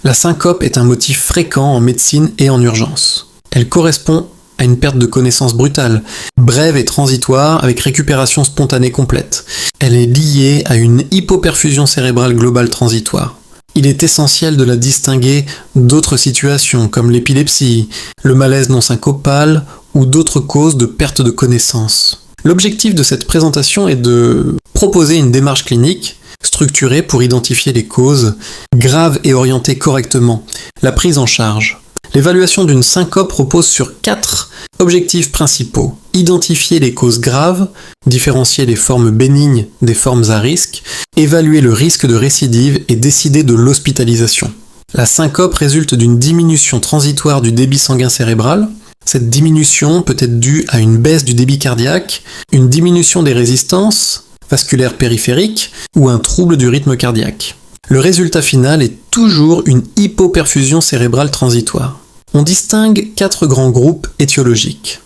La syncope est un motif fréquent en médecine et en urgence. Elle correspond à une perte de connaissance brutale, brève et transitoire avec récupération spontanée complète. Elle est liée à une hypoperfusion cérébrale globale transitoire. Il est essentiel de la distinguer d'autres situations comme l'épilepsie, le malaise non syncopal ou d'autres causes de perte de connaissance. L'objectif de cette présentation est de proposer une démarche clinique structurée pour identifier les causes graves et orienter correctement la prise en charge. L'évaluation d'une syncope repose sur 4 objectifs principaux. Identifier les causes graves, différencier les formes bénignes des formes à risque, évaluer le risque de récidive et décider de l'hospitalisation. La syncope résulte d'une diminution transitoire du débit sanguin cérébral. Cette diminution peut être due à une baisse du débit cardiaque, une diminution des résistances vasculaires périphériques ou un trouble du rythme cardiaque. Le résultat final est toujours une hypoperfusion cérébrale transitoire. On distingue 4 grands groupes étiologiques.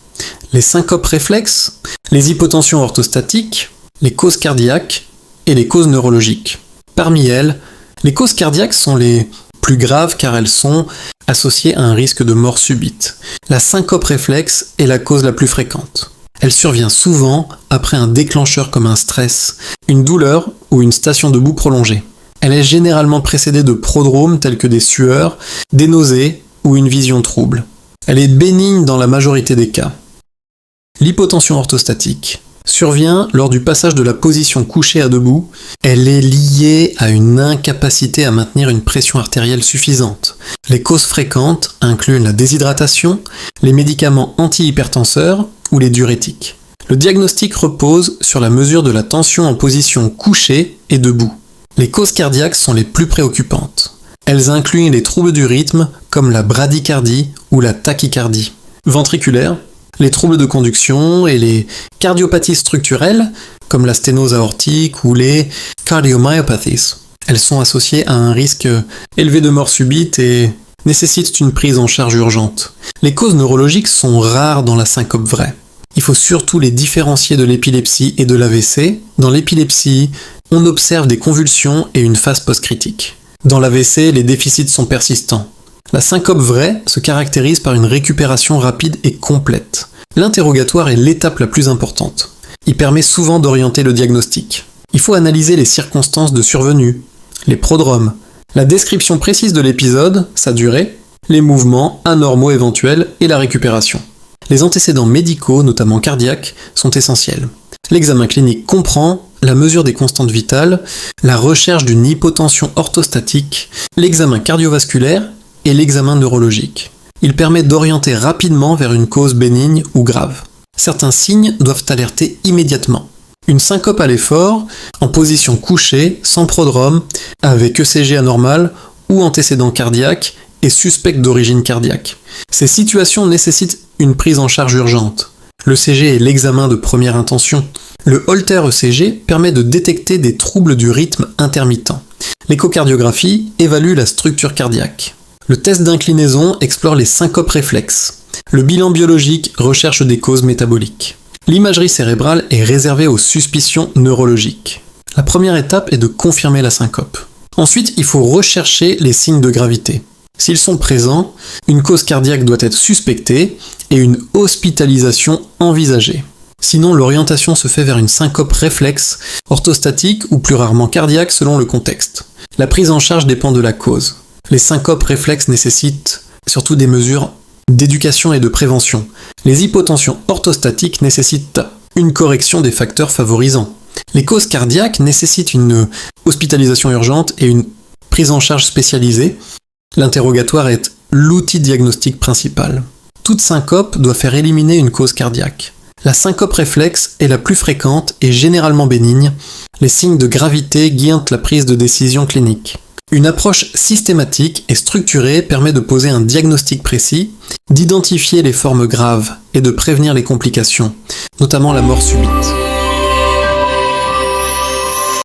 Les syncopes réflexes, les hypotensions orthostatiques, les causes cardiaques et les causes neurologiques. Parmi elles, les causes cardiaques sont les plus graves car elles sont associées à un risque de mort subite. La syncope réflexe est la cause la plus fréquente. Elle survient souvent après un déclencheur comme un stress, une douleur ou une station debout prolongée. Elle est généralement précédée de prodromes tels que des sueurs, des nausées ou une vision trouble. Elle est bénigne dans la majorité des cas. L'hypotension orthostatique survient lors du passage de la position couchée à debout. Elle est liée à une incapacité à maintenir une pression artérielle suffisante. Les causes fréquentes incluent la déshydratation, les médicaments antihypertenseurs ou les diurétiques. Le diagnostic repose sur la mesure de la tension en position couchée et debout. Les causes cardiaques sont les plus préoccupantes. Elles incluent les troubles du rythme comme la bradycardie ou la tachycardie. Ventriculaire, les troubles de conduction et les cardiopathies structurelles comme la sténose aortique ou les cardiomyopathies. Elles sont associées à un risque élevé de mort subite et nécessitent une prise en charge urgente. Les causes neurologiques sont rares dans la syncope vraie. Il faut surtout les différencier de l'épilepsie et de l'AVC. Dans l'épilepsie, on observe des convulsions et une phase post-critique. Dans l'AVC, les déficits sont persistants. La syncope vraie se caractérise par une récupération rapide et complète. L'interrogatoire est l'étape la plus importante. Il permet souvent d'orienter le diagnostic. Il faut analyser les circonstances de survenue, les prodromes, la description précise de l'épisode, sa durée, les mouvements anormaux éventuels et la récupération. Les antécédents médicaux, notamment cardiaques, sont essentiels. L'examen clinique comprend la mesure des constantes vitales, la recherche d'une hypotension orthostatique, l'examen cardiovasculaire et l'examen neurologique. Il permet d'orienter rapidement vers une cause bénigne ou grave. Certains signes doivent alerter immédiatement. Une syncope à l'effort, en position couchée, sans prodrome, avec ECG anormal ou antécédent cardiaque et suspecte d'origine cardiaque. Ces situations nécessitent une prise en charge urgente. L'ECG est l'examen de première intention. Le Holter ECG permet de détecter des troubles du rythme intermittent. L'échocardiographie évalue la structure cardiaque. Le test d'inclinaison explore les syncopes réflexes. Le bilan biologique recherche des causes métaboliques. L'imagerie cérébrale est réservée aux suspicions neurologiques. La première étape est de confirmer la syncope. Ensuite, il faut rechercher les signes de gravité. S'ils sont présents, une cause cardiaque doit être suspectée et une hospitalisation envisagée. Sinon, l'orientation se fait vers une syncope réflexe, orthostatique ou plus rarement cardiaque selon le contexte. La prise en charge dépend de la cause. Les syncopes réflexes nécessitent surtout des mesures d'éducation et de prévention. Les hypotensions orthostatiques nécessitent une correction des facteurs favorisants. Les causes cardiaques nécessitent une hospitalisation urgente et une prise en charge spécialisée. L'interrogatoire est l'outil diagnostique principal. Toute syncope doit faire éliminer une cause cardiaque. La syncope réflexe est la plus fréquente et généralement bénigne. Les signes de gravité guident la prise de décision clinique. Une approche systématique et structurée permet de poser un diagnostic précis, d'identifier les formes graves et de prévenir les complications, notamment la mort subite.